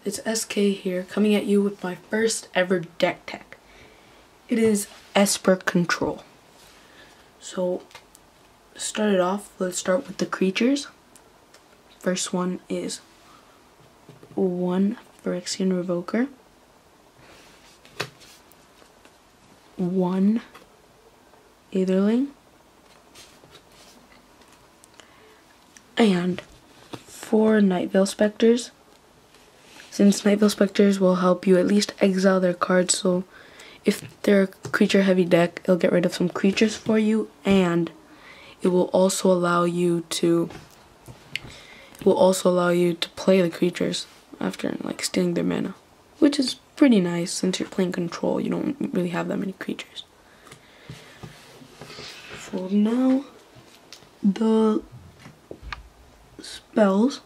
it's SK here, coming at you with my first ever deck tech. It is Esper Control. So, to start it off, let's start with the creatures. First one is 1 Phyrexian Revoker, 1 Aetherling, and 4 Nightveil Specters. Since Nightveil Specters will help you at least exile their cards, so if they're a creature heavy deck, it'll get rid of some creatures for you, and it will also allow you to play the creatures after like stealing their mana, which is pretty nice since you're playing control. You don't really have that many creatures. So now the spells.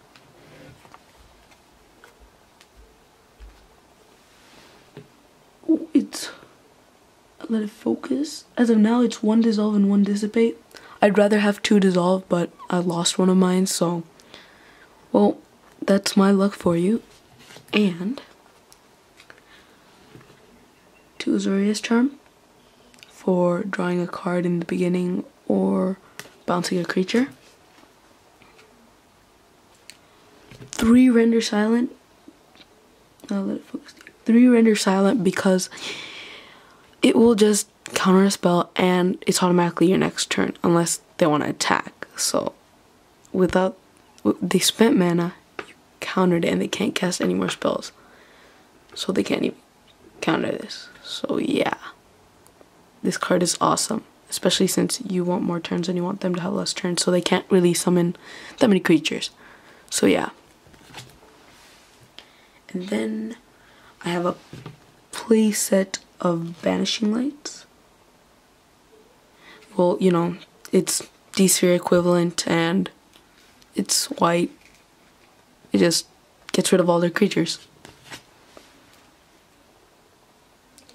Let it focus. As of now, it's 1 dissolve and 1 dissipate. I'd rather have 2 dissolve, but I lost one of mine, so well, that's my luck for you. And 2 Azorious Charm for drawing a card in the beginning or bouncing a creature. 3 Render Silent. I'll let it focus. 3 Render Silent because it will just counter a spell and it's automatically your next turn unless they want to attack. So without they spent mana, you countered it and they can't cast any more spells. So they can't even counter this. So yeah. This card is awesome. Especially since you want more turns and you want them to have less turns, so they can't really summon that many creatures. So yeah. And then I have a play set of Banishing Lights. Well, you know, it's D-Sphere equivalent and it's white. It just gets rid of all their creatures.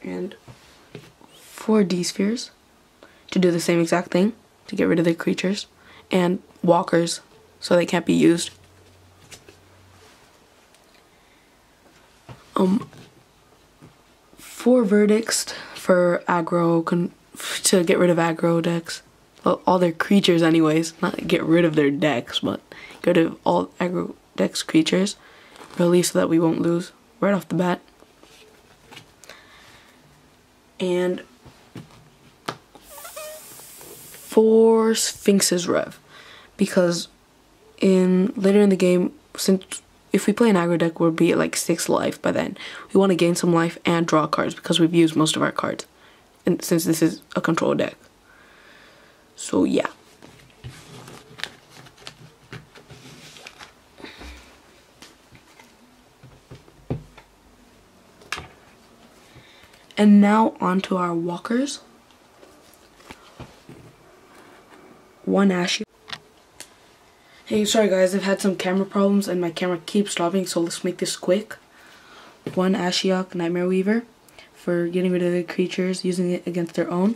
And 4 D-Spheres to do the same exact thing, to get rid of their creatures. And walkers, so they can't be used. 4 verdicts for aggro, to get rid of aggro decks. Well, all their creatures anyways, not get rid of their decks, but get rid of all aggro decks creatures. Release so that we won't lose right off the bat. And 4 Sphinx's Rev, because later in the game, since if we play an aggro deck, we'll be at like 6 life by then. We want to gain some life and draw cards because we've used most of our cards, and since this is a control deck. So yeah. And now onto our walkers. 1 Ashiok. Hey, sorry guys, I've had some camera problems and my camera keeps stopping, so let's make this quick. 1 Ashiok Nightmare Weaver for getting rid of the creatures, using it against their own.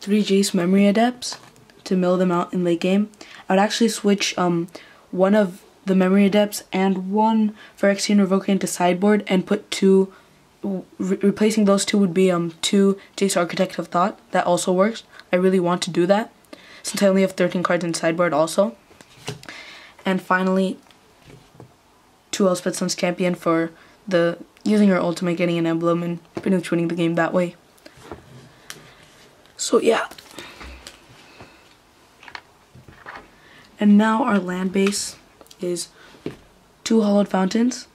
3 Jace Memory Adepts to mill them out in late game. I would actually switch one of the Memory Adepts and 1 Phyrexian Revoker into sideboard and put 2, replacing those 2 would be 2 Jace Architect of Thought. That also works. I really want to do that since I only have 13 cards in sideboard also. And finally, 2 Elspeth Sun's Champion for using her ultimate, getting an emblem, and pretty much winning the game that way. So yeah. And now our land base is 2 Hollowed Fountains.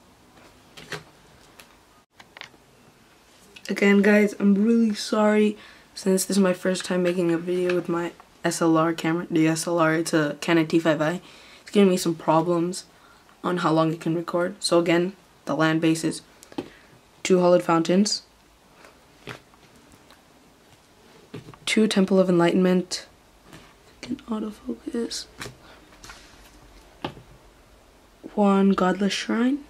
Again guys, I'm really sorry since this is my first time making a video with my SLR camera. The SLR, it's a Canon T5i. It's giving me some problems on how long it can record. So again, the land base is 2 Hollowed Fountains, 2 Temple of Enlightenment, can autofocus, 1 Godless Shrine,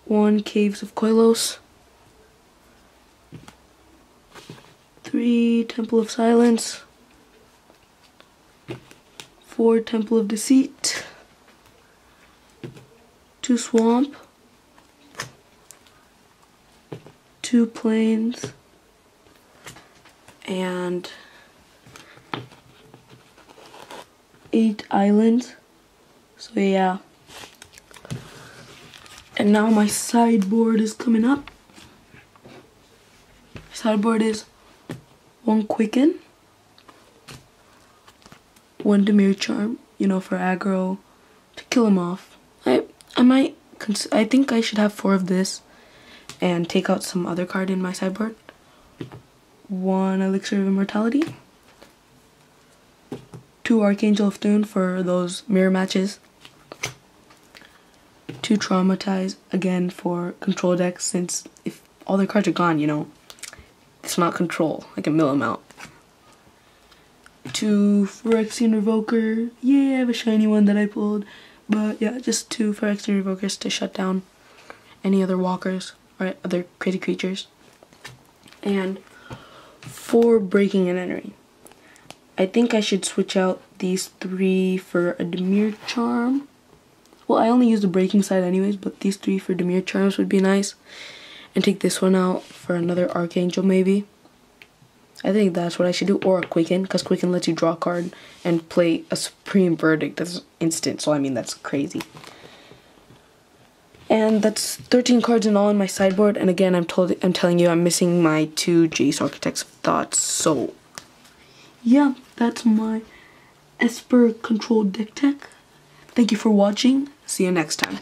1 Cave of Koilos, 3 Temple of Silence, 4 Temple of Deceit, 2 Swamp, 2 Plains, and 8 Islands. So yeah. And now my sideboard is coming up. Sideboard is 1 Quicken, 1 Demir Charm, you know, for aggro, to kill him off. I think I should have 4 of this and take out some other card in my sideboard. 1 Elixir of Immortality, 2 Archangel of Thune for those mirror matches, 2 Traumatize, again for control decks, since if all their cards are gone, you know, it's not control, I can mill them out. 2 Phyrexian Revoker, yeah, I have a shiny one that I pulled, but yeah, just 2 Phyrexian Revokers to shut down any other walkers or other crazy creatures. And 4 Breaking and Entering. I think I should switch out these 3 for a Demir Charm. Well, I only use the breaking side anyways, but these 3 for Demir Charms would be nice. And take this one out for another Archangel maybe. I think that's what I should do. Or a Quicken, because Quicken lets you draw a card and play a Supreme Verdict that's instant. So I mean, that's crazy. And that's 13 cards in all in my sideboard. And again, I'm telling you, I'm missing my 2 Jace Architects of Thoughts. So yeah, that's my Esper controlled deck tech. Thank you for watching. See you next time.